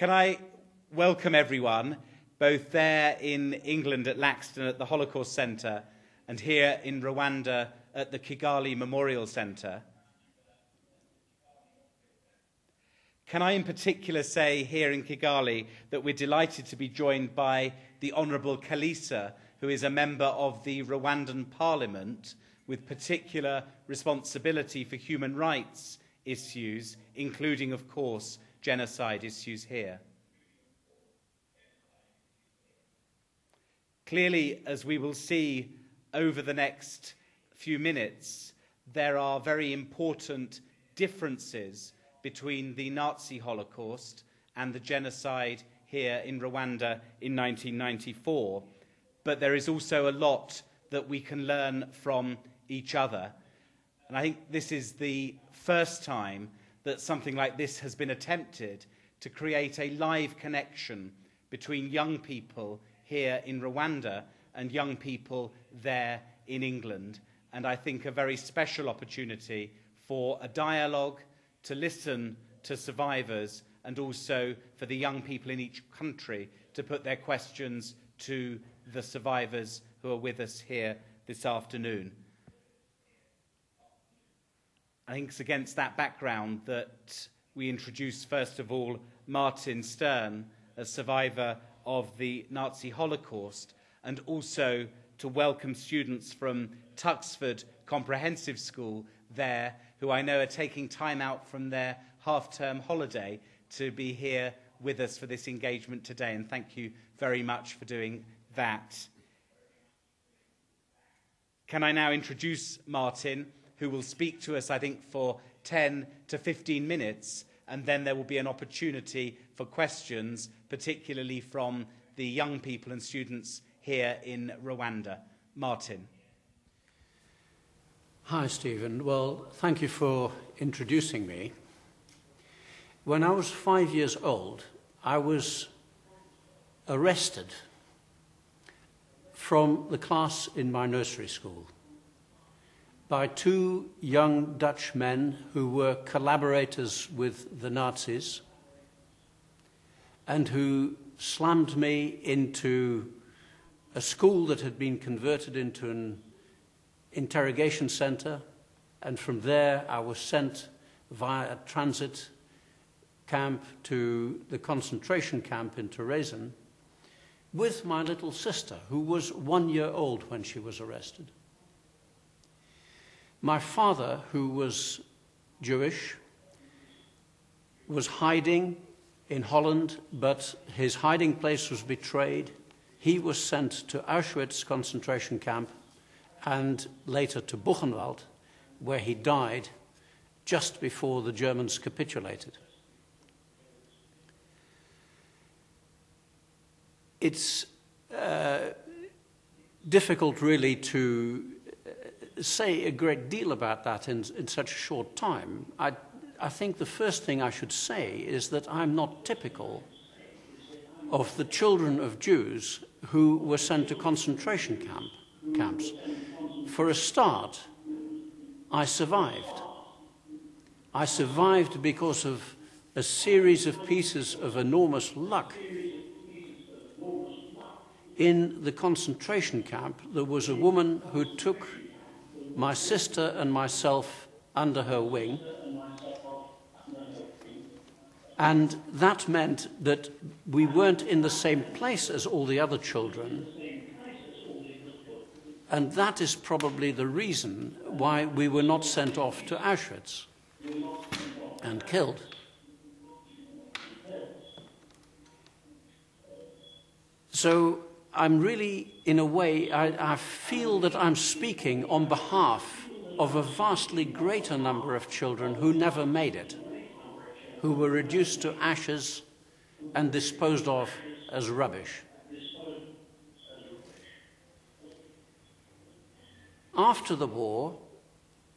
Can I welcome everyone, both there in England at Laxton at the Holocaust Centre and here in Rwanda at the Kigali Memorial Centre. Can I in particular say here in Kigali that we're delighted to be joined by the Honourable Kalisa, who is a member of the Rwandan Parliament with particular responsibility for human rights issues, including, of course, genocide issues here. Clearly, as we will see over the next few minutes, there are very important differences between the Nazi Holocaust and the genocide here in Rwanda in 1994. But there is also a lot that we can learn from each other. And I think this is the first time that something like this has been attempted to create a live connection between young people here in Rwanda and young people there in England. And I think a very special opportunity for a dialogue, to listen to survivors, and also for the young people in each country to put their questions to the survivors who are with us here this afternoon. I think it's against that background that we introduce, first of all, Martin Stern, a survivor of the Nazi Holocaust, and also to welcome students from Tuxford Comprehensive School there, who I know are taking time out from their half-term holiday to be here with us for this engagement today, and thank you very much for doing that. Can I now introduce Martin, who will speak to us, I think, for 10 to 15 minutes, and then there will be an opportunity for questions, particularly from the young people and students here in Rwanda. Martin. Hi, Stephen. Well, thank you for introducing me. When I was 5 years old, I was arrested from the class in my nursery school by two young Dutch men who were collaborators with the Nazis and who slammed me into a school that had been converted into an interrogation center, and from there I was sent via a transit camp to the concentration camp in Terezin with my little sister, who was 1 year old when she was arrested. My father, who was Jewish, was hiding in Holland, but his hiding place was betrayed. He was sent to Auschwitz concentration camp and later to Buchenwald, where he died just before the Germans capitulated. It's difficult really to say a great deal about that in such a short time. I think the first thing I should say is that I'm not typical of the children of Jews who were sent to concentration camps. For a start, I survived. I survived because of a series of pieces of enormous luck. In the concentration camp, there was a woman who took my sister and myself under her wing, and that meant that we weren't in the same place as all the other children. And that is probably the reason why we were not sent off to Auschwitz and killed. So I'm really, in a way, I feel that I'm speaking on behalf of a vastly greater number of children who never made it, who were reduced to ashes and disposed of as rubbish. After the war,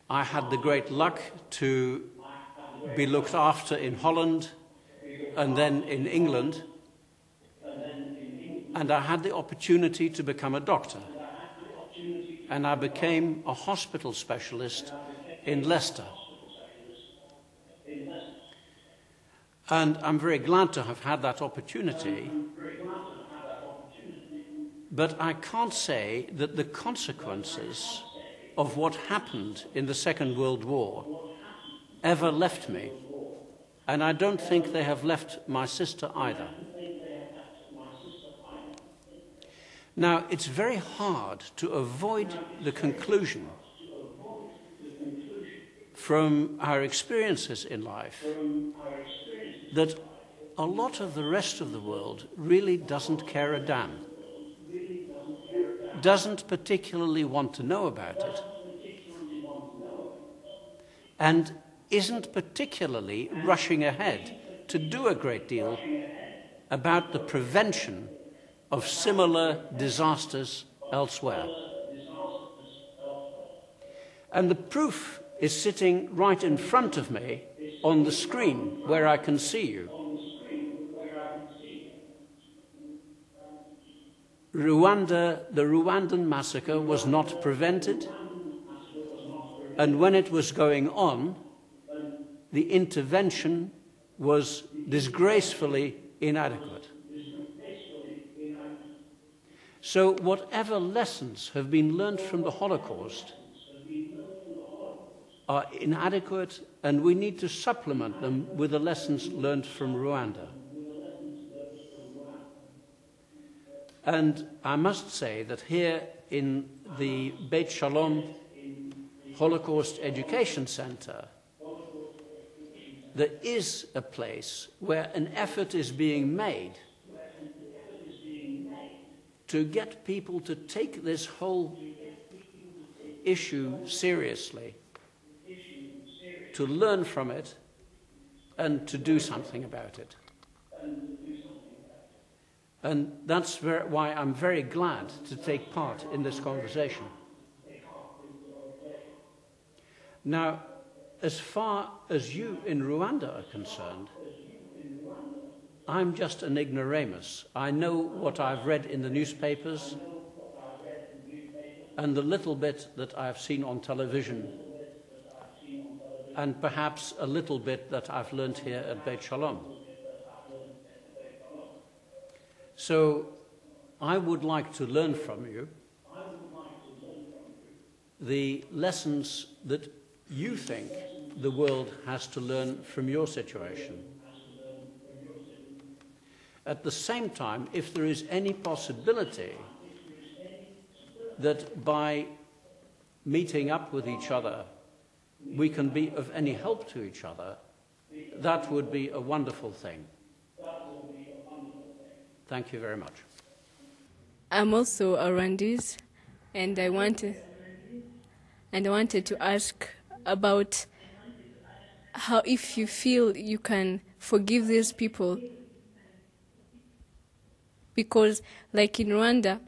I had the great luck to be looked after in Holland and then in England, and I had the opportunity to become a doctor. And I became a hospital specialist in Leicester. And I'm very glad to have had that opportunity. But I can't say that the consequences of what happened in the Second World War ever left me. And I don't think they have left my sister either. Now, it's very hard to avoid the conclusion from our experiences in life that a lot of the rest of the world really doesn't care a damn, doesn't particularly want to know about it, and isn't particularly rushing ahead to do a great deal about the prevention of similar disasters elsewhere. And the proof is sitting right in front of me on the screen where I can see you. Rwanda, the Rwandan massacre was not prevented, and when it was going on, the intervention was disgracefully inadequate. So whatever lessons have been learned from the Holocaust are inadequate, and we need to supplement them with the lessons learned from Rwanda. And I must say that here in the Beit Shalom Holocaust Education Center, there is a place where an effort is being made to get people to take this whole issue seriously, to learn from it, and to do something about it. And that's why I'm very glad to take part in this conversation. Now, as far as you in Rwanda are concerned, I'm just an ignoramus. I know what I've read in the newspapers and the little bit that I've seen on television, and perhaps a little bit that I've learned here at Beit Shalom. So I would like to learn from you the lessons that you think the world has to learn from your situation. At the same time, if there is any possibility that by meeting up with each other we can be of any help to each other, that would be a wonderful thing. Thank you very much. I'm also a Rwandese, and I wanted to ask about how, if you feel you can forgive these people, because like in Rwanda,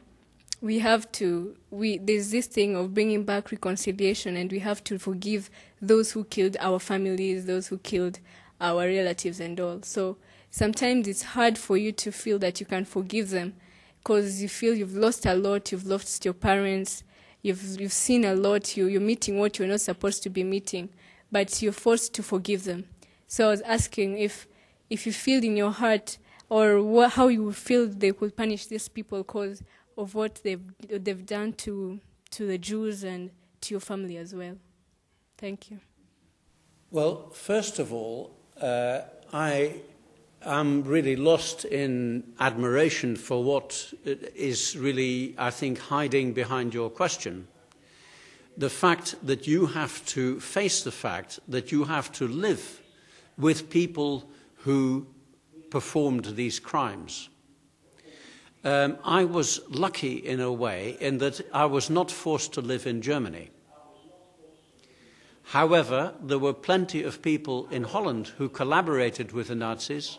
there's this thing of bringing back reconciliation, and we have to forgive those who killed our families, those who killed our relatives and all. So sometimes it's hard for you to feel that you can forgive them because you feel you've lost a lot, you've lost your parents, you've seen a lot, you're meeting what you're not supposed to be meeting, but you're forced to forgive them. So I was asking if you feel in your heart or how you would feel they could punish these people because of what they've done to the Jews and to your family as well. Thank you. Well, first of all, I am really lost in admiration for what is really, I think, hiding behind your question. The fact that you have to face the fact that you have to live with people who performed these crimes. I was lucky in a way in that I was not forced to live in Germany. However, there were plenty of people in Holland who collaborated with the Nazis,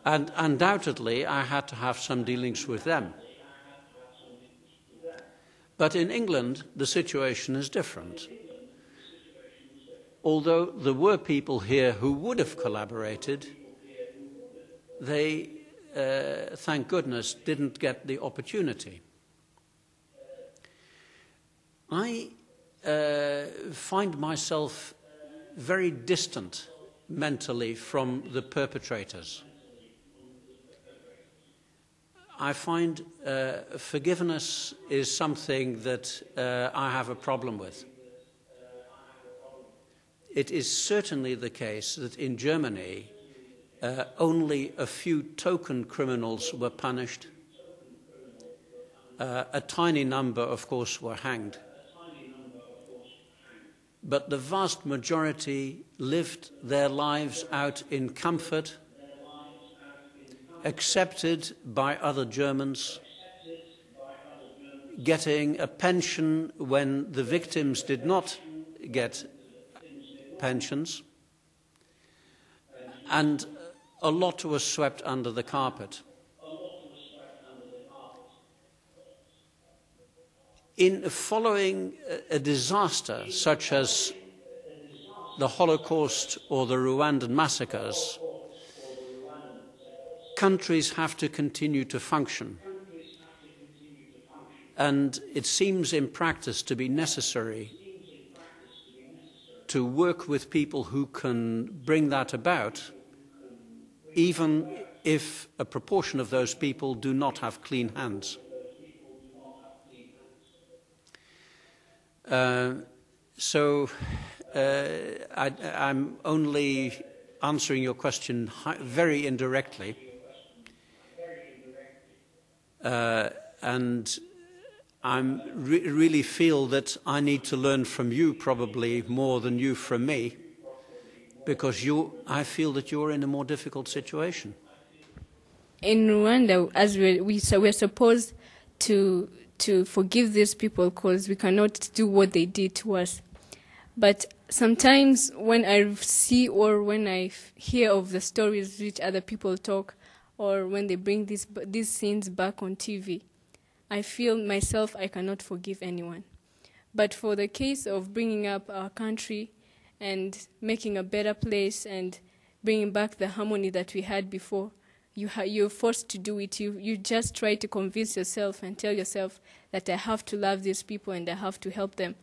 and undoubtedly I had to have some dealings with them. But in England, the situation is different. Although there were people here who would have collaborated, they, thank goodness, didn't get the opportunity. I find myself very distant mentally from the perpetrators. I find forgiveness is something that I have a problem with. It is certainly the case that in Germany only a few token criminals were punished. A tiny number, of course, were hanged. But the vast majority lived their lives out in comfort, accepted by other Germans, getting a pension when the victims did not get pensions, and a lot was swept under the carpet. In following a disaster such as the Holocaust or the Rwandan massacres, countries have to continue to function. And it seems in practice to be necessary to work with people who can bring that about, even if a proportion of those people do not have clean hands. I'm only answering your question very indirectly. And I really feel that I need to learn from you probably more than you from me, because I feel that you're in a more difficult situation. In Rwanda, as we're supposed to forgive these people because we cannot do what they did to us. But sometimes when I see or when I hear of the stories which other people talk, or when they bring these scenes back on TV, I feel myself I cannot forgive anyone. But for the case of bringing up our country and making a better place and bringing back the harmony that we had before, you're forced to do it. You just try to convince yourself and tell yourself that I have to love these people and I have to help them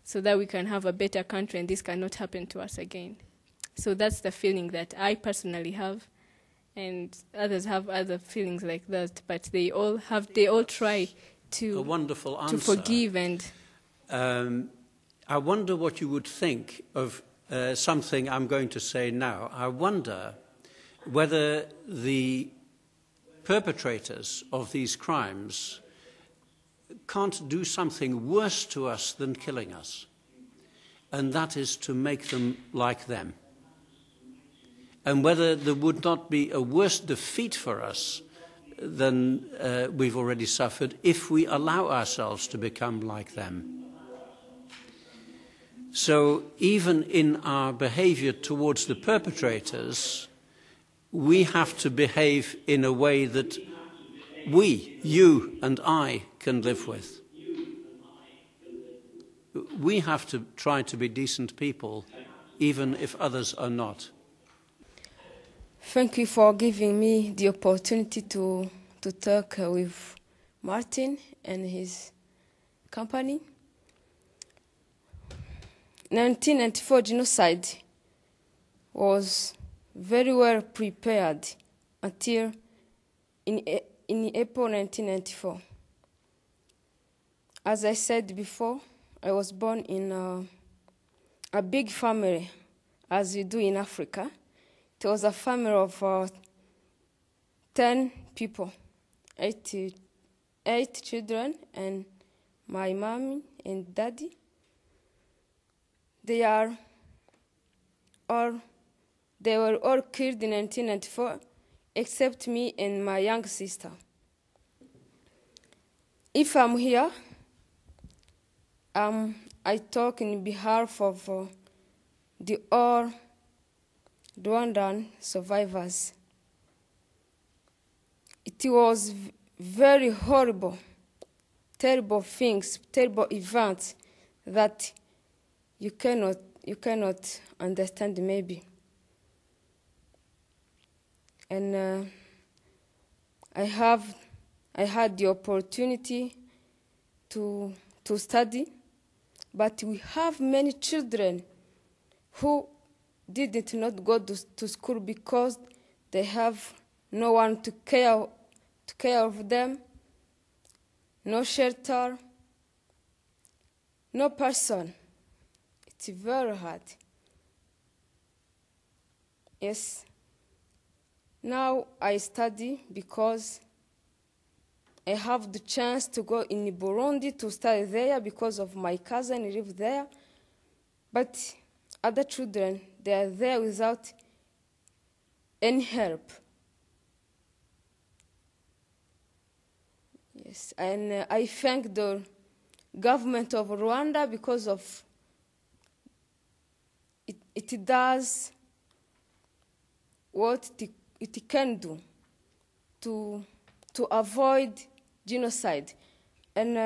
so that we can have a better country and this cannot happen to us again. So that's the feeling that I personally have, and others have other feelings like that. But they all try to a wonderful answer. To forgive and. I wonder what you would think of something I'm going to say now. I wonder whether the perpetrators of these crimes can't do something worse to us than killing us, and that is to make them like them. And whether there would not be a worse defeat for us than we've already suffered if we allow ourselves to become like them. So even in our behavior towards the perpetrators, we have to behave in a way that we, you and I, can live with. We have to try to be decent people, even if others are not. Thank you for giving me the opportunity to talk with Martin and his company. 1994 genocide was very well prepared until in April 1994. As I said before, I was born in a big family, as you do in Africa. It was a family of 10 people, 8 children, and my mommy and daddy. They were all killed in 1994, except me and my young sister. If I'm here, I talk in behalf of the all Rwandan survivors. It was very horrible, terrible things, terrible events that you cannot understand maybe. And I had the opportunity to study, but we have many children who didn't not go to school because they have no one to care of them, no shelter, no person. It's very hard. Yes. Now I study because I have the chance to go in Burundi to study there because of my cousin who lives there. But other children, they are there without any help. Yes, and I thank the government of Rwanda because of it does what it can do to avoid genocide. And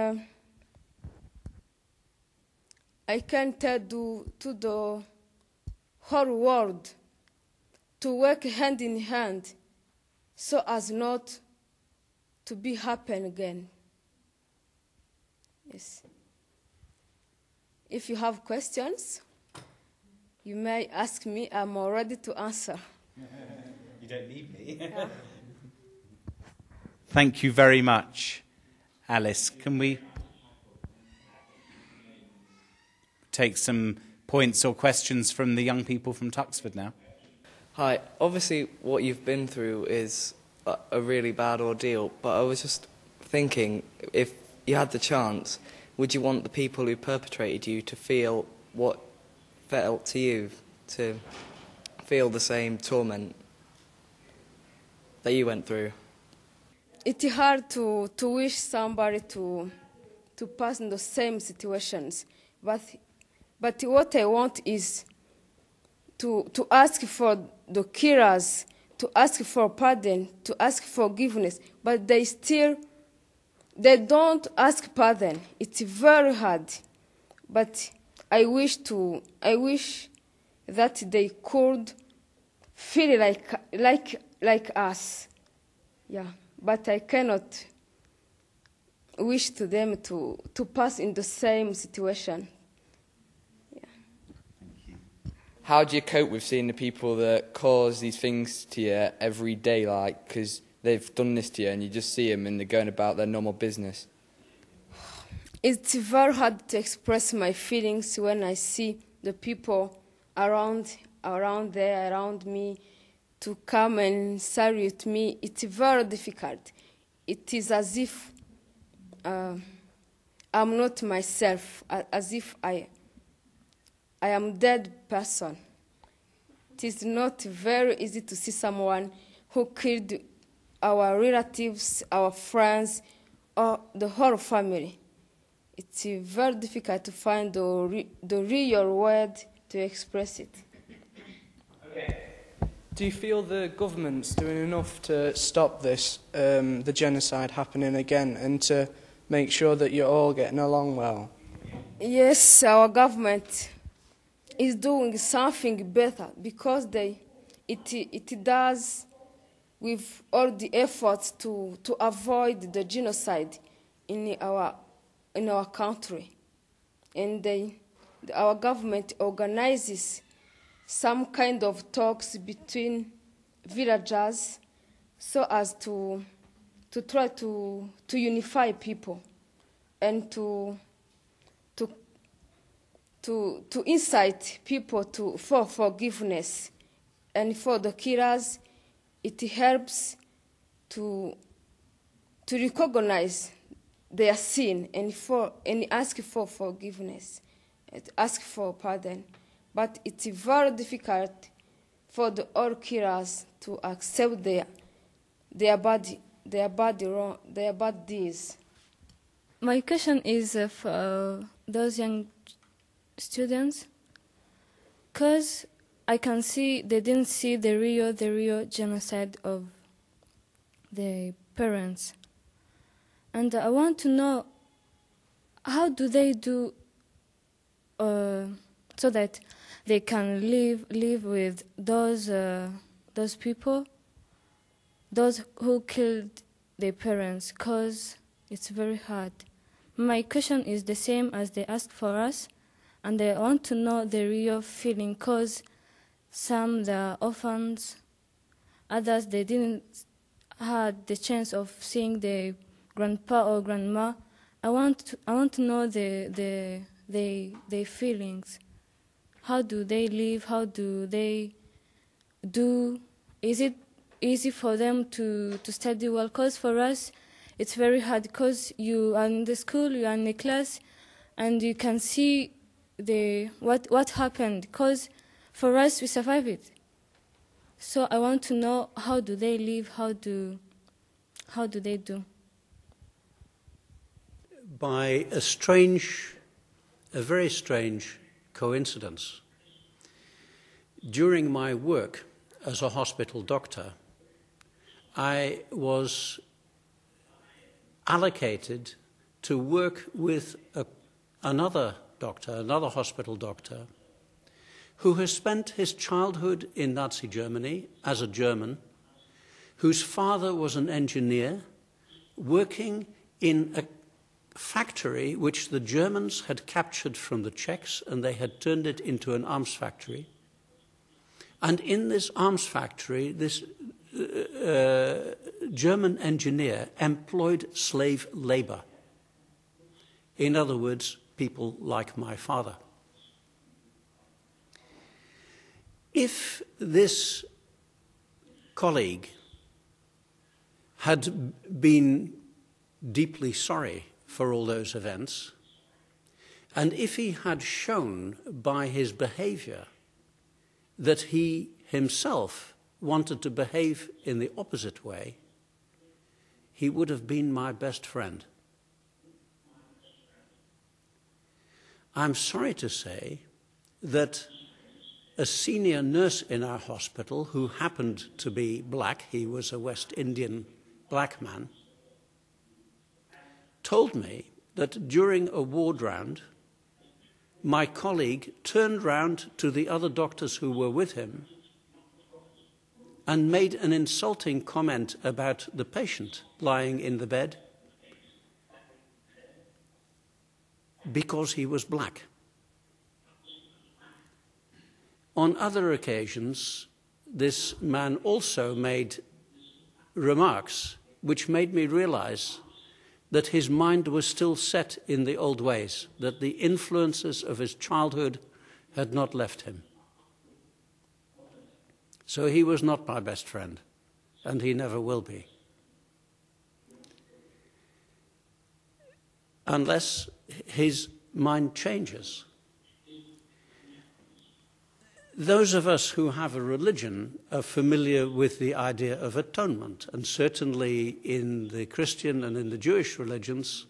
I can tell to the whole world to work hand in hand so as not to be happen again. Yes. If you have questions, you may ask me. I'm ready to answer. You don't need me. Yeah. Thank you very much, Alice. Can we take some points or questions from the young people from Tuxford now? Hi. Obviously, what you've been through is a really bad ordeal, but I was just thinking, if you had the chance, would you want the people who perpetrated you to feel what felt to you, to feel the same torment that you went through? It's hard to wish somebody to pass in the same situations, but what I want is to ask for the killers, to ask for pardon, to ask forgiveness, but they don't ask pardon. It's very hard, but I wish that they could feel like us. Yeah, but I cannot wish to them to pass in the same situation. Yeah. Thank you. How do you cope with seeing the people that cause these things to you every day, like, because they've done this to you and you just see them and they're going about their normal business? It's very hard to express my feelings when I see the people around me to come and salute me. It's very difficult. It is as if I'm not myself, as if I am dead person. It is not very easy to see someone who killed our relatives, our friends, or the whole family. It's very difficult to find the real word to express it. Okay. Do you feel the government's doing enough to stop this, the genocide happening again, and to make sure that you're all getting along well? Yes, our government is doing something better because it does with all the efforts to avoid the genocide in our country, and our government organizes some kind of talks between villagers so as to try to unify people and to incite people for forgiveness. And for the killers, it helps to recognize their sin and ask for forgiveness, ask for pardon. But it's very difficult for the all killers to accept their bad deeds. My question is for those young students, because I can see they didn't see the real genocide of their parents, and I want to know how do they do so that they can live with those people, those who killed their parents, because it's very hard. My question is the same as they asked for us, and I want to know the real feeling, because some the orphans, others they didn't had the chance of seeing their grandpa or grandma. I want to know their feelings. How do they live? How do they do? Is it easy for them to study well? Because for us, it's very hard because you are in the school, you are in the class, and you can see what happened. Because for us, we survive it. So I want to know, how do they live? How do they do? By a very strange coincidence. During my work as a hospital doctor, I was allocated to work with another hospital doctor, who has spent his childhood in Nazi Germany as a German, whose father was an engineer working in a factory which the Germans had captured from the Czechs, and they had turned it into an arms factory. And in this arms factory, this German engineer employed slave labor. In other words, people like my father. If this colleague had been deeply sorry for all those events, and if he had shown by his behavior that he himself wanted to behave in the opposite way, he would have been my best friend. I'm sorry to say that a senior nurse in our hospital, who happened to be black, he was a West Indian black man, told me that during a ward round, my colleague turned round to the other doctors who were with him and made an insulting comment about the patient lying in the bed because he was black. On other occasions, this man also made remarks which made me realize that his mind was still set in the old ways, that the influences of his childhood had not left him. So he was not my best friend, and he never will be. Unless his mind changes. Those of us who have a religion are familiar with the idea of atonement, and certainly in the Christian and in the Jewish religions,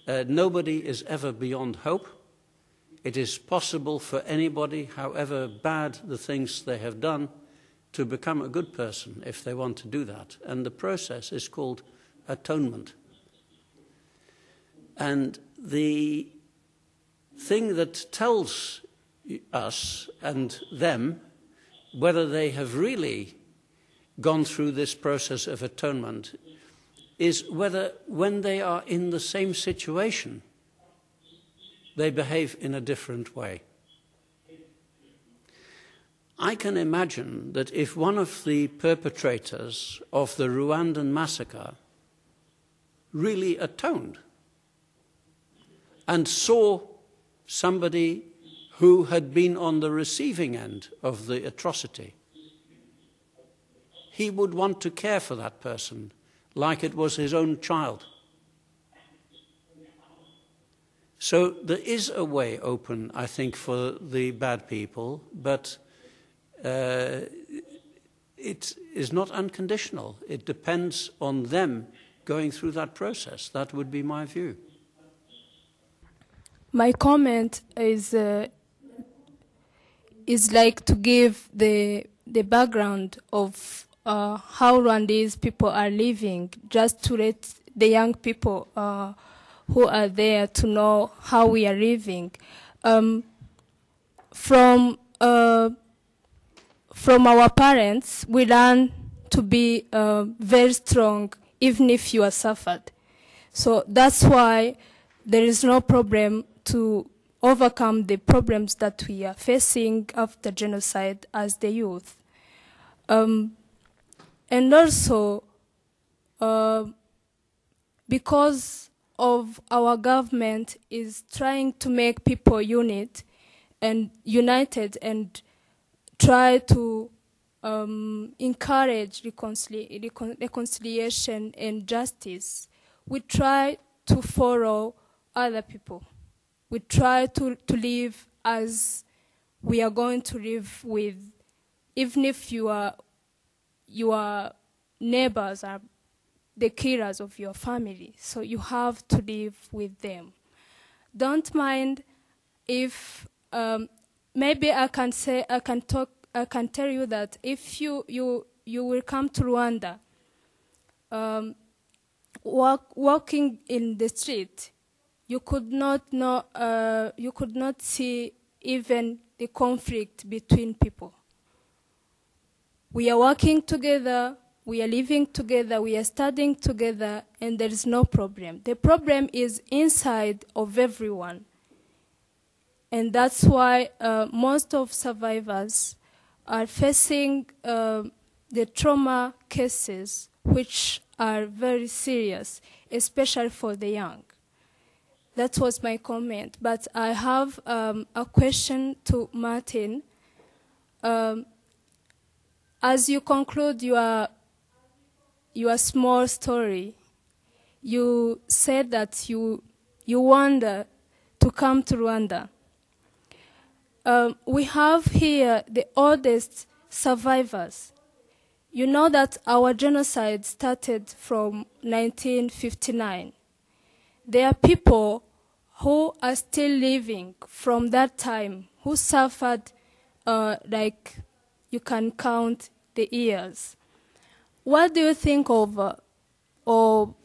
nobody is ever beyond hope. It is possible for anybody, however bad the things they have done, to become a good person if they want to do that. And the process is called atonement. And the thing that tells us and them whether they have really gone through this process of atonement is whether, when they are in the same situation, they behave in a different way. I can imagine that if one of the perpetrators of the Rwandan massacre really atoned and saw somebody who had been on the receiving end of the atrocity, he would want to care for that person like it was his own child. So there is a way open, I think, for the bad people, but it is not unconditional. It depends on them going through that process. That would be my view. My comment is like to give the background of how Rwandese people are living, just to let the young people who are there to know how we are living. From our parents, we learn to be very strong, even if you are suffered. So that's why there is no problem to overcome the problems that we are facing after genocide as the youth. And also, because of our government is trying to make people united and try to encourage reconciliation and justice, we try to follow other people. We try to live as we are going to live with, even if your neighbors are the killers of your family. So you have to live with them. Don't mind if maybe I can tell you that if you will come to Rwanda, walking in the street, you could not see even the conflict between people. We are working together, we are living together, we are studying together, and there is no problem. The problem is inside of everyone. And that's why most of survivors are facing the trauma cases, which are very serious, especially for the young. That was my comment. But I have a question to Martin. As you conclude your small story, you said that you want to come to Rwanda. We have here the oldest survivors. You know that our genocide started from 1959. There are people who are still living from that time, who suffered like you can count the years. What do you think of, or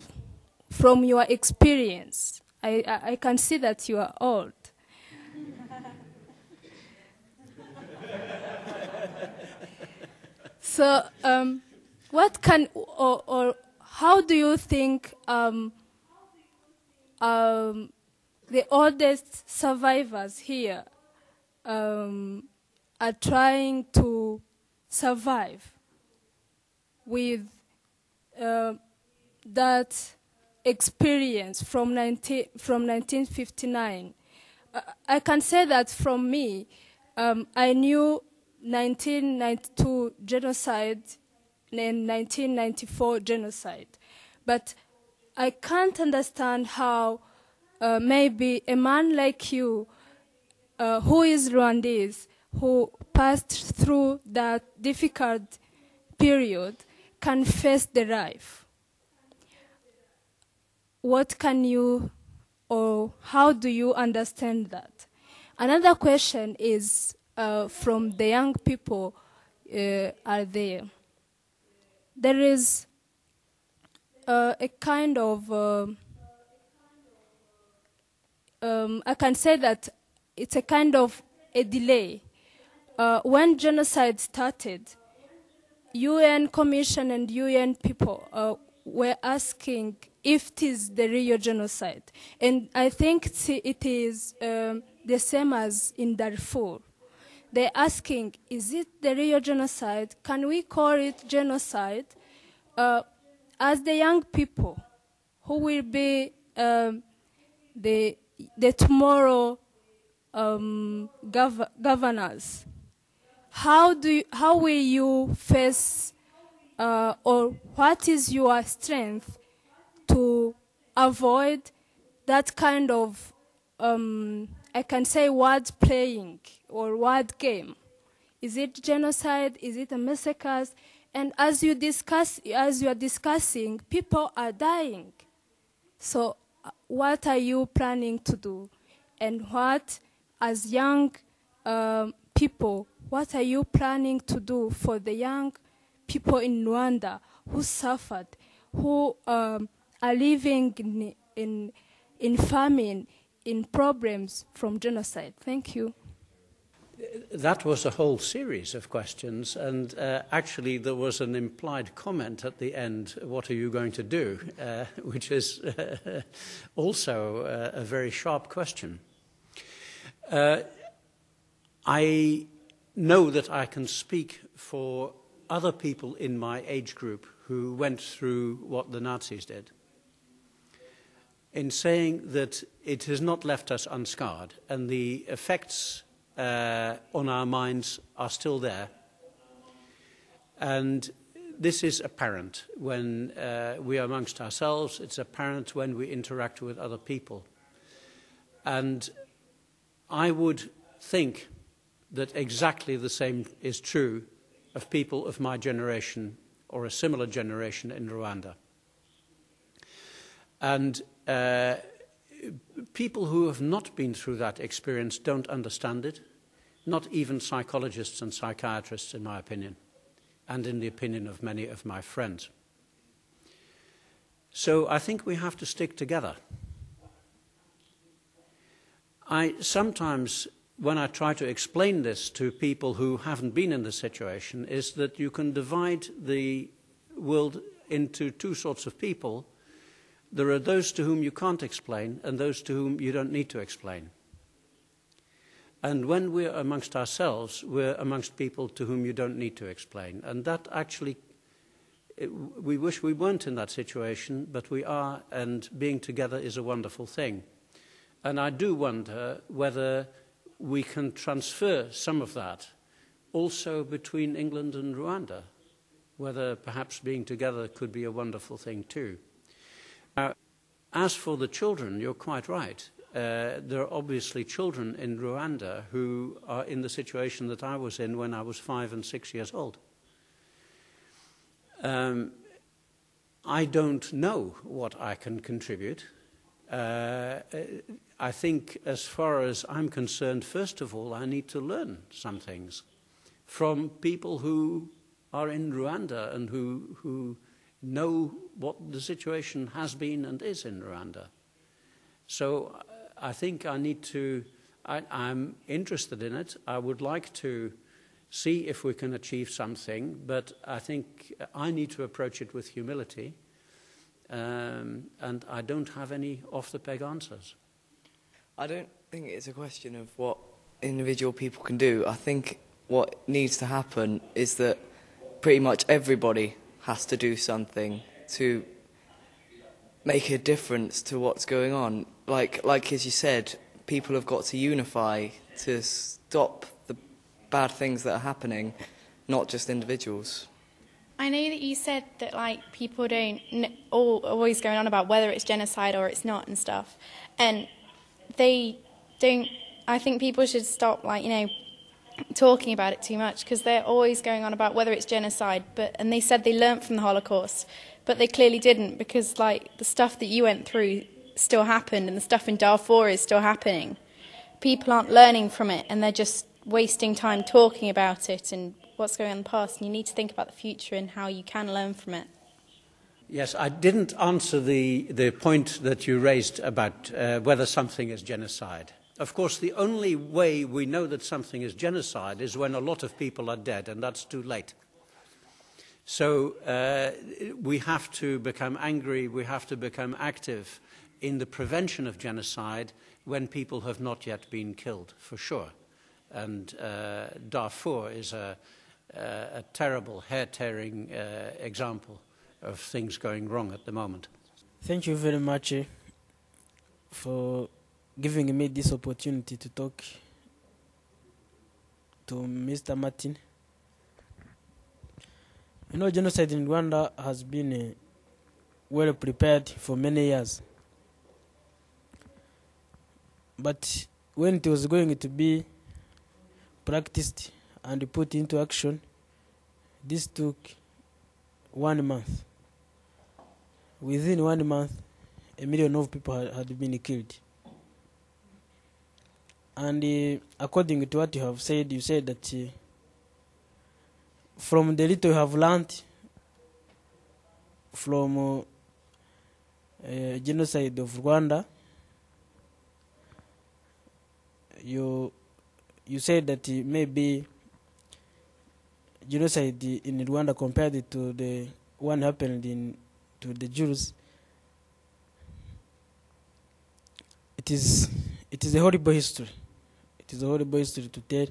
from your experience? I can see that you are old. So, what can or how do you think the oldest survivors here are trying to survive with that experience from 1959? I can say that from me, I knew 1992 genocide and 1994 genocide, but I can't understand how maybe a man like you, who is Rwandese, who passed through that difficult period, can face the life. What can you, or how do you understand that? Another question is from the young people are there. There is a kind of, I can say that it's a kind of a delay. When genocide started, UN Commission and UN people were asking if it is the real genocide. And I think it is the same as in Darfur. They're asking, is it the real genocide? Can we call it genocide? As the young people who will be the tomorrow governors, how will you face, or what is your strength to avoid that kind of, I can say, word playing or word game? Is it genocide? Is it a massacre? And as you are discussing, people are dying. So what are you planning to do? And what, as young people, what are you planning to do for the young people in Rwanda who suffered, who are living in famine, in problems from genocide? Thank you. That was a whole series of questions, and actually there was an implied comment at the end, what are you going to do, which is also a very sharp question. I know that I can speak for other people in my age group who went through what the Nazis did, in saying that it has not left us unscarred, and the effects on our minds are still there. And this is apparent when we are amongst ourselves. It's apparent when we interact with other people. And I would think that exactly the same is true of people of my generation or a similar generation in Rwanda. And people who have not been through that experience don't understand it, not even psychologists and psychiatrists, in my opinion, and in the opinion of many of my friends. So I think we have to stick together. I sometimes, when I try to explain this to people who haven't been in the situation, is that you can divide the world into two sorts of people. There are those to whom you can't explain and those to whom you don't need to explain. And when we're amongst ourselves, we're amongst people to whom you don't need to explain. And that actually, we wish we weren't in that situation, but we are, and being together is a wonderful thing. And I do wonder whether we can transfer some of that also between England and Rwanda, whether perhaps being together could be a wonderful thing too. As for the children, you're quite right. There are obviously children in Rwanda who are in the situation that I was in when I was 5 and 6 years old. I don't know what I can contribute. I think, as far as I'm concerned, first of all, I need to learn some things from people who are in Rwanda and who know what the situation has been and is in Rwanda. So I think I need to, I'm interested in it. I would like to see if we can achieve something, but I think I need to approach it with humility, and I don't have any off-the-peg answers. I don't think it's a question of what individual people can do. I think what needs to happen is that pretty much everybody has to do something to make a difference to what's going on. Like as you said, people have got to unify to stop the bad things that are happening, not just individuals. I know that you said that people don't always going on about whether it's genocide or it's not and stuff, and they don't. I think people should stop talking about it too much, because they're always going on about whether it's genocide. And they said they learnt from the Holocaust, but they clearly didn't, because the stuff that you went through still happened, and the stuff in Darfur is still happening. People aren't learning from it, and they're just wasting time talking about it and what's going on in the past. And you need to think about the future and how you can learn from it. Yes, I didn't answer the point that you raised about whether something is genocide. Of course, the only way we know that something is genocide is when a lot of people are dead, and that's too late. So we have to become angry, we have to become active in the prevention of genocide when people have not yet been killed, for sure. And Darfur is a terrible, hair-tearing example of things going wrong at the moment. Thank you very much for giving me this opportunity to talk to Mr. Martin. You know, genocide in Rwanda has been well prepared for many years. But when it was going to be practiced and put into action, this took 1 month. Within 1 month, 1 million of people had been killed. And according to what you have said, you said that from the little you have learned from genocide of Rwanda, you said that maybe genocide in Rwanda compared to the one happened to the Jews, it is a horrible history. It is a horrible history to tell,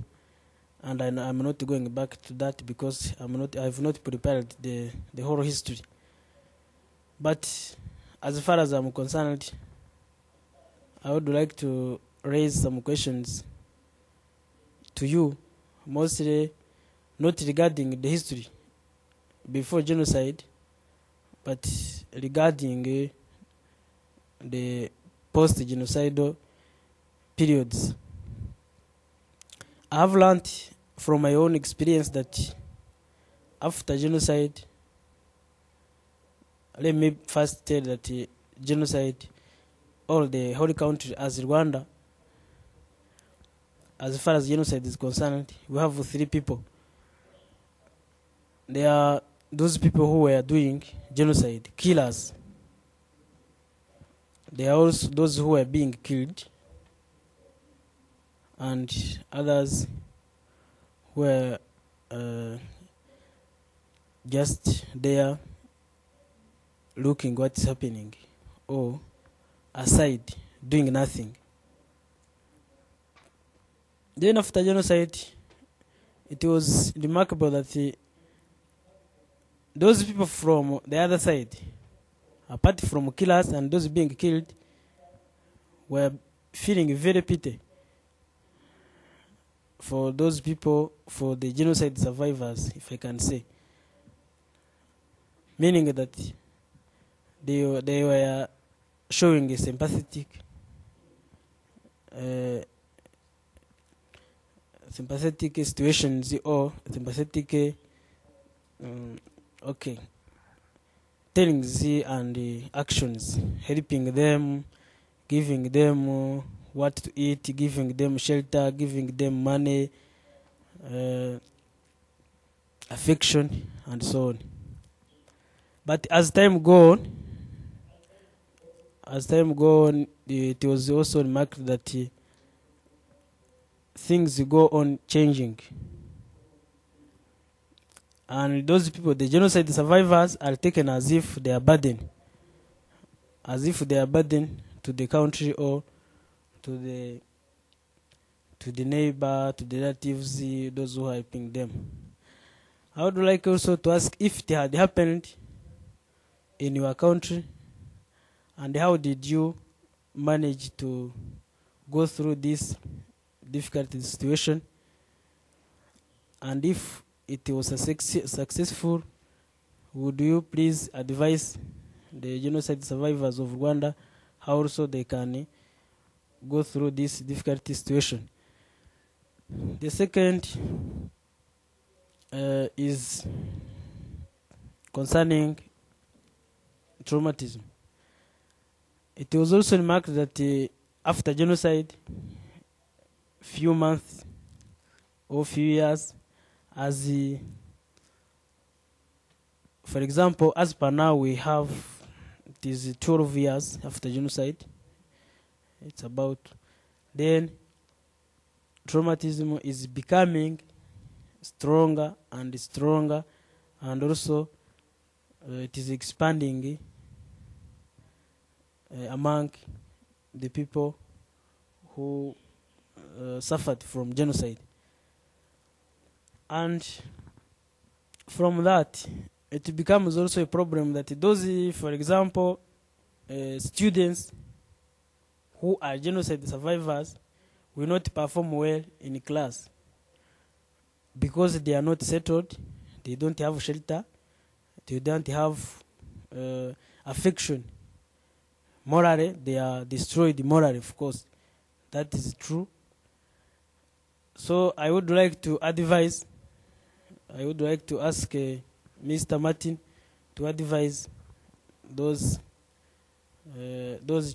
and I'm not going back to that because I've not prepared the whole history. But as far as I'm concerned, I would like to raise some questions to you, mostly not regarding the history before genocide, but regarding the post-genocidal periods. I have learned from my own experience that after genocide, let me first tell that genocide, all the whole country as Rwanda, as far as genocide is concerned, we have 3 people. They are those people who were doing genocide, killers. They are also those who were being killed, and others were just there looking what's happening, or aside doing nothing. Then after genocide, it was remarkable that those people from the other side, apart from killers and those being killed, were feeling very pity for those people, for the genocide survivors, if I can say. Meaning that they were showing a sympathetic situations or sympathetic things and actions, helping them, giving them what to eat, giving them shelter, giving them money, affection, and so on. But as time go on, it was also remarked that things go on changing. And those people, the genocide survivors, are taken as if they are burden. As if they are burden to the country or to the neighbor, to the relatives, those who are helping them. I would like also to ask if it had happened in your country, and how did you manage to go through this difficult situation, and if it was successful, would you please advise the genocide survivors of Rwanda how also they can go through this difficult situation? The second is concerning traumatism. It was also remarked that after genocide, few months or few years, as for example, as per now we have, it is 12 years after genocide. It's about, then traumatism is becoming stronger and stronger, and also it is expanding among the people who suffered from genocide. And from that, it becomes also a problem that those, for example, students who are genocide survivors will not perform well in class because they are not settled, they don't have shelter, they don't have affection. Morally, they are destroyed morally, of course. That is true. So I would like to advise, I would like to ask Mr. Martin to advise those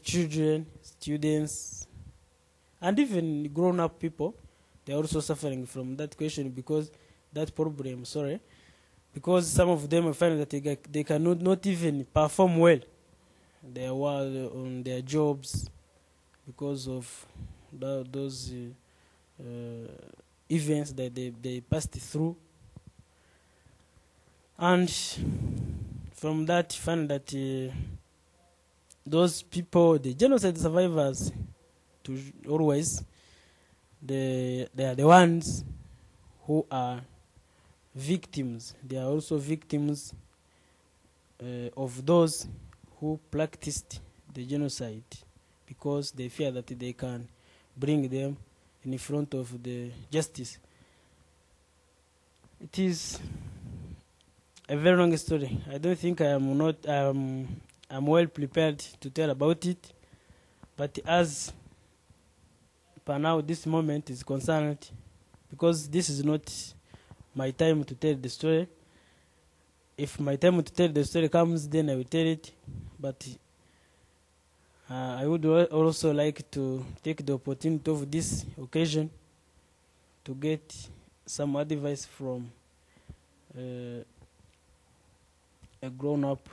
children, students, and even grown-up people. They are also suffering from that question, because that problem, because some of them find that they cannot not even perform well on their jobs because of those events that they passed through. And from that, find that those people, the genocide survivors, to always they are the ones who are victims. They are also victims of those who practiced the genocide, because they fear that they can bring them in front of the justice. It is a very long story. I don't think I'm well prepared to tell about it, but as per now, this moment is concerned, because this is not my time to tell the story. If my time to tell the story comes, then I will tell it, but I would also like to take the opportunity of this occasion to get some advice from a grown-up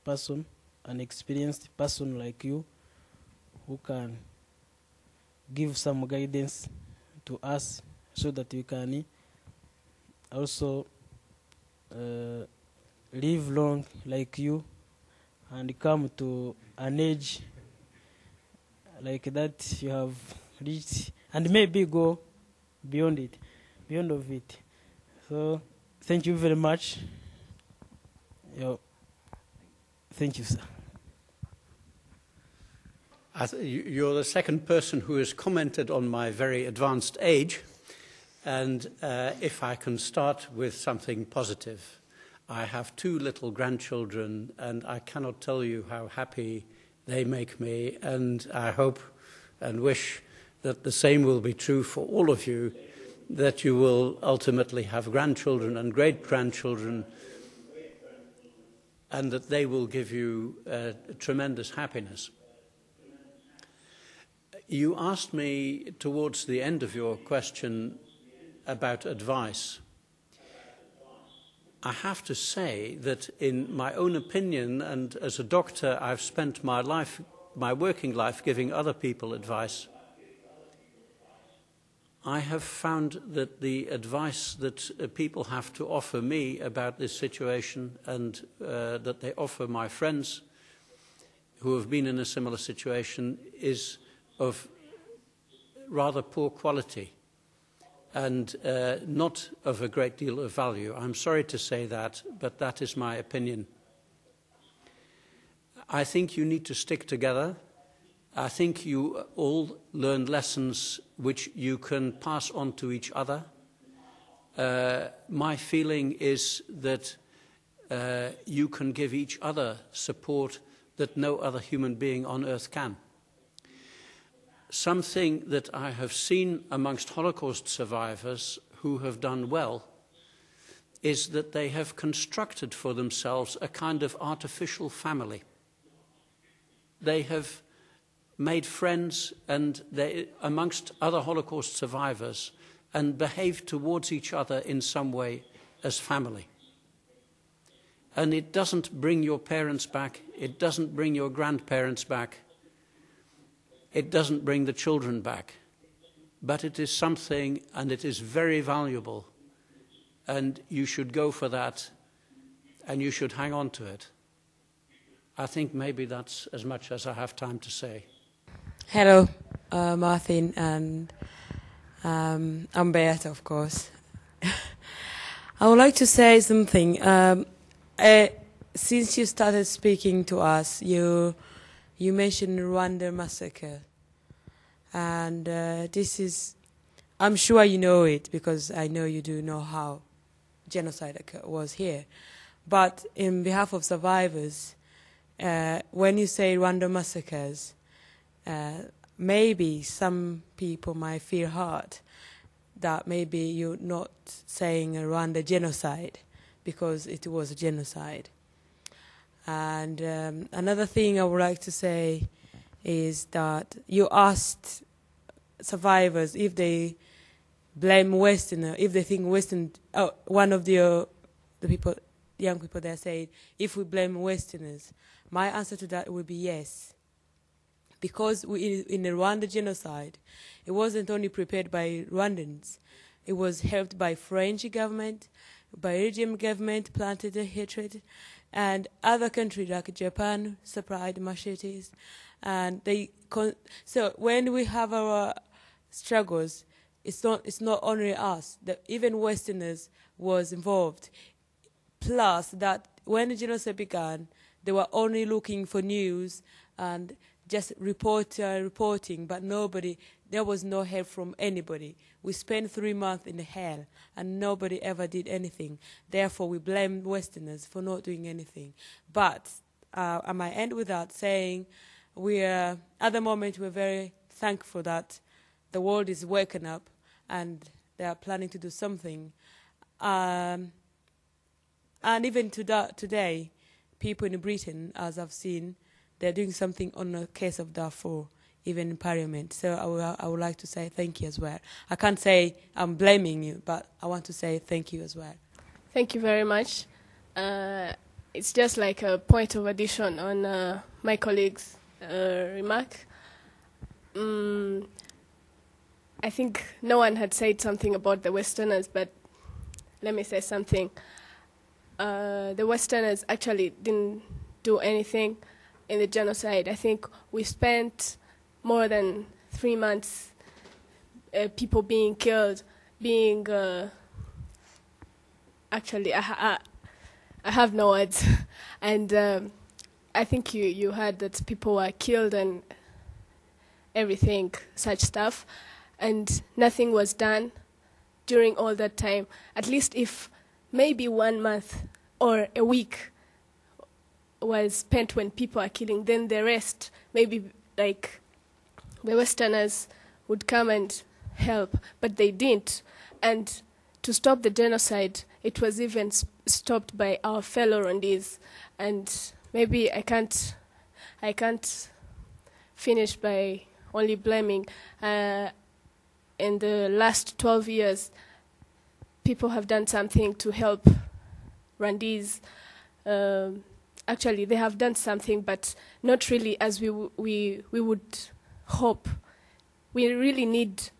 person, an experienced person like you, who can give some guidance to us so that we can also live long like you and come to an age like that you have reached, and maybe go beyond it, beyond of it. So thank you very much. Thank you, sir. You're the second person who has commented on my very advanced age, and if I can start with something positive. I have 2 little grandchildren, and I cannot tell you how happy they make me, and I hope and wish that the same will be true for all of you, that you will ultimately have grandchildren and great-grandchildren, and that they will give you tremendous happiness. You asked me towards the end of your question about advice. I have to say that in my own opinion, and as a doctor, I've spent my working life giving other people advice. I have found that the advice that people have to offer me about this situation, and that they offer my friends who have been in a similar situation, is of rather poor quality and not of a great deal of value. I'm sorry to say that, but that is my opinion. I think you need to stick together. I think you all learn lessons which you can pass on to each other. My feeling is that you can give each other support that no other human being on earth can. Something that I have seen amongst Holocaust survivors who have done well is that they have constructed for themselves a kind of artificial family. They have made friends and amongst other Holocaust survivors, and behaved towards each other in some way as family. And it doesn't bring your parents back, it doesn't bring your grandparents back, it doesn't bring the children back, but it is something, and it is very valuable, and you should go for that, and you should hang on to it. I think maybe that's as much as I have time to say. Hello, Martin, and I'm Beth, of course. I would like to say something. Since you started speaking to us, you mentioned Rwanda massacre, and this is, I'm sure you know it, because I know you do know how genocide was here. But in behalf of survivors, when you say Rwanda massacres, maybe some people might feel hurt that maybe you're not saying a Rwanda genocide, because it was a genocide. And another thing I would like to say is that you asked survivors if they blame Westerner, if they think Western. One of the people, young people there, said, if we blame Westerners, my answer to that would be yes. Because in the Rwanda genocide, it wasn't only prepared by Rwandans, it was helped by French government, by Belgian government, planted the hatred, and other countries like Japan supplied machetes. And so when we have our struggles, it's not only us, that even Westerners was involved. Plus that when the genocide began, they were only looking for news and just reporting, but there was no help from anybody. We spent 3 months in the hell, and nobody ever did anything. Therefore, we blame Westerners for not doing anything. But I might end with that, saying at the moment, we're very thankful that the world is waking up and they are planning to do something. And even today, people in Britain, as I've seen, they're doing something on the case of Darfur, even in Parliament. So I would like to say thank you as well. I can't say I'm blaming you, but I want to say thank you as well. Thank you very much. It's just like a point of addition on my colleague's remark. I think no one had said something about the Westerners, but let me say something. The Westerners actually didn't do anything in the genocide. I think we spent more than 3 months, people being killed, being actually, I have no words. And I think you heard that people were killed and everything, such stuff, and nothing was done during all that time. At least if maybe 1 month or a week was spent when people are killing, then the rest, maybe like the Westerners would come and help, but they didn't. And to stop the genocide, it was even stopped by our fellow Rwandese. And maybe I can't finish by only blaming. In the last 12 years, people have done something to help Rwandese. Actually, they have done something, but not really as we would hope. We really need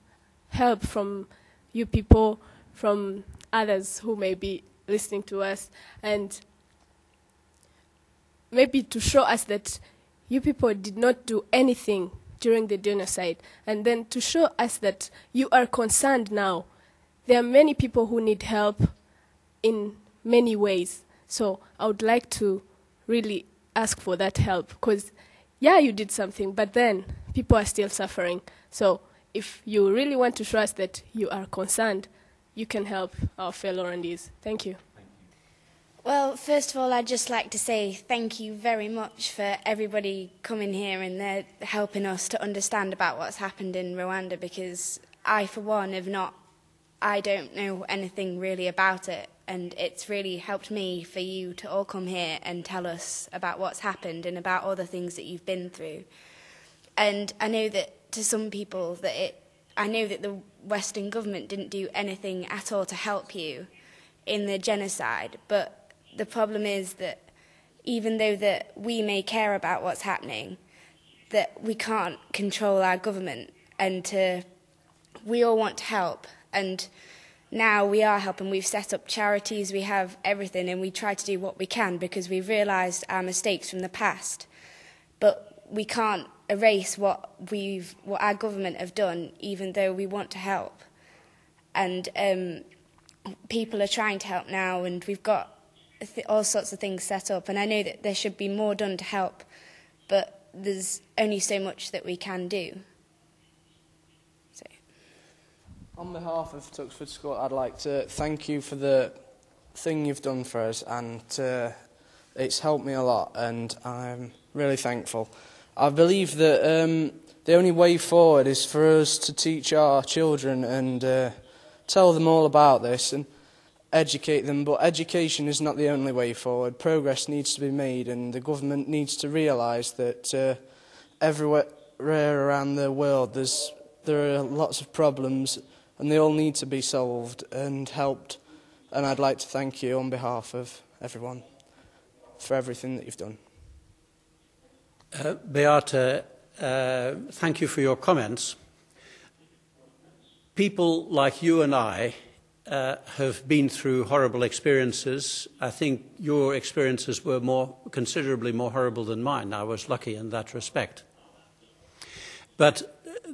help from you people, from others who may be listening to us, and maybe to show us that you people did not do anything during the genocide, and then to show us that you are concerned now. There are many people who need help in many ways. So I would like to really ask for that help, because, yeah, you did something, but then people are still suffering. So if you really want to show us that you are concerned, you can help our fellow Rwandese. Thank you. Well, first of all, I'd just like to say thank you very much for everybody coming here and they're helping us to understand about what's happened in Rwanda, because I, for one, I don't know anything really about it, and it's really helped me for you to all come here and tell us about what's happened and about all the things that you've been through. And I know that to some people I know that the Western government didn't do anything at all to help you in the genocide, but the problem is that even though that we may care about what's happening, that we can't control our government, and we all want to help. And now we are helping. We've set up charities, we have everything, and we try to do what we can because we've realised our mistakes from the past. But we can't erase what our government have done, even though we want to help. And people are trying to help now, and we've got all sorts of things set up. And I know that there should be more done to help, but there's only so much that we can do. So. On behalf of Tuxford School, I'd like to thank you for the thing you've done for us, and it's helped me a lot, and I'm really thankful. I believe that the only way forward is for us to teach our children and tell them all about this and educate them, but education is not the only way forward. Progress needs to be made, and the government needs to realise that everywhere around the world there are lots of problems, and they all need to be solved and helped. And I'd like to thank you on behalf of everyone for everything that you've done. Beata, thank you for your comments. People like you and I have been through horrible experiences. I think your experiences were considerably more horrible than mine. I was lucky in that respect. But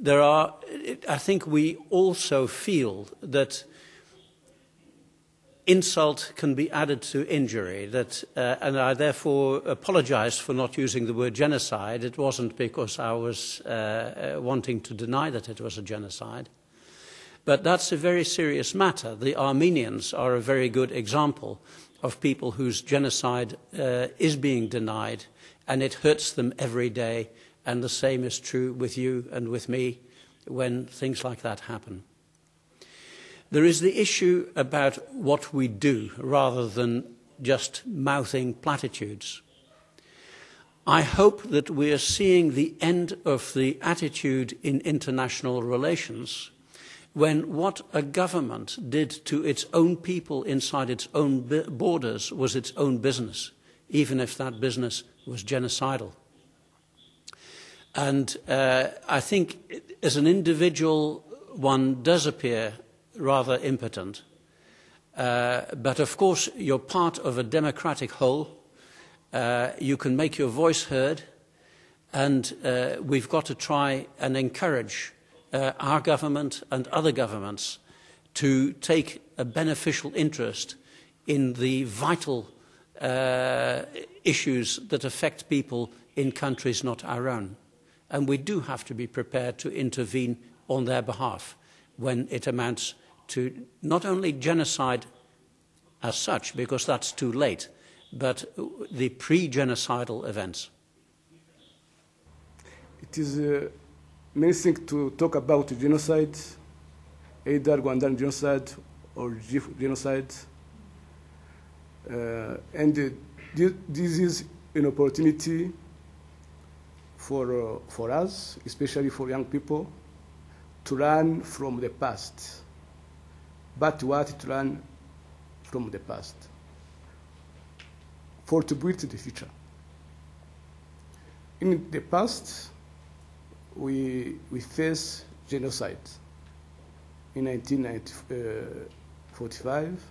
I think we also feel that insult can be added to injury, and I therefore apologize for not using the word genocide. It wasn't because I was wanting to deny that it was a genocide. But that's a very serious matter. The Armenians are a very good example of people whose genocide is being denied, and it hurts them every day. And the same is true with you and with me when things like that happen. There is the issue about what we do rather than just mouthing platitudes. I hope that we are seeing the end of the attitude in international relations when what a government did to its own people inside its own borders was its own business, even if that business was genocidal. And I think as an individual, one does appear rather impotent. But of course, you're part of a democratic whole. You can make your voice heard. And we've got to try and encourage our government and other governments to take a beneficial interest in the vital issues that affect people in countries not our own. And we do have to be prepared to intervene on their behalf when it amounts to not only genocide as such, because that's too late, but the pre-genocidal events. It is amazing to talk about genocide, either Rwandan genocide or genocide. And this is an opportunity for us, especially for young people, to learn from the past. But what to learn from the past? For to build the future. In the past, we faced genocide in 1945,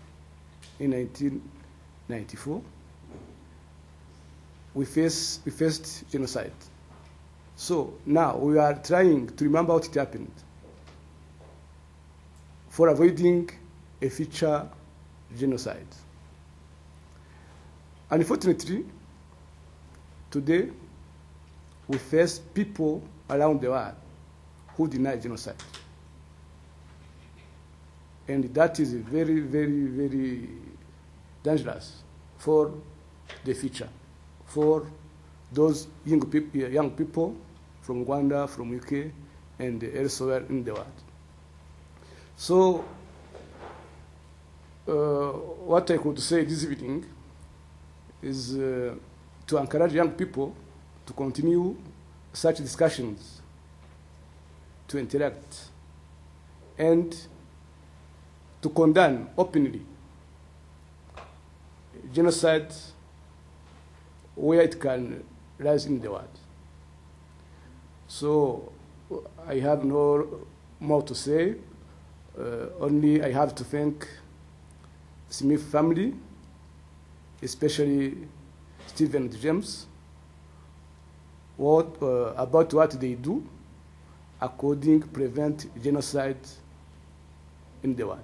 in 1994. We faced genocide. So now we are trying to remember what happened for avoiding a future genocide. Unfortunately, today we face people around the world who deny genocide. And that is very, very, very dangerous for the future, for those young people from Rwanda, from UK, and elsewhere in the world. So, what I could say this evening is to encourage young people to continue such discussions, to interact, and to condemn openly genocide where it can rise in the world. So I have no more to say. Only I have to thank Smith family, especially Stephen James, about what they do according to prevent genocide in the world.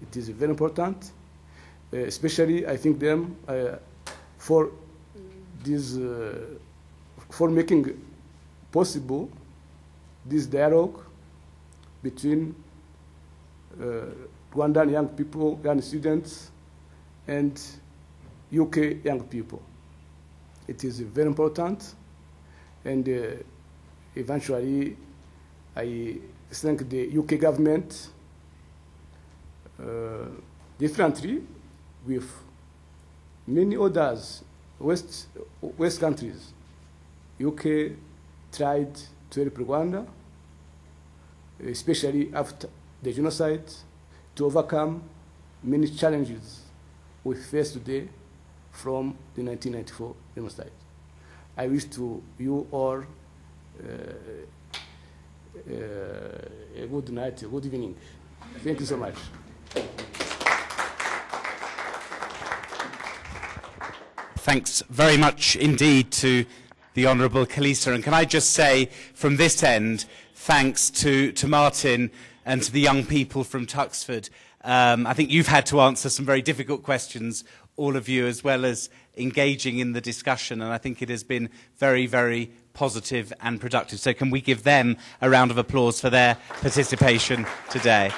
It is very important, especially I thank them for this, for making possible this dialogue between Rwandan young people, young students, and UK young people. It is very important, and eventually I thank the UK government differently with many others, West countries. UK tried to help Rwanda, especially after the genocide, to overcome many challenges we face today from the 1994 genocide. I wish to you all a good night, a good evening. Thank you so much. Thanks very much indeed to the Honourable Kalisa. And can I just say from this end, thanks to Martin and to the young people from Tuxford. I think you've had to answer some very difficult questions, all of you, as well as engaging in the discussion, and I think it has been very, very positive and productive. So can we give them a round of applause for their participation today?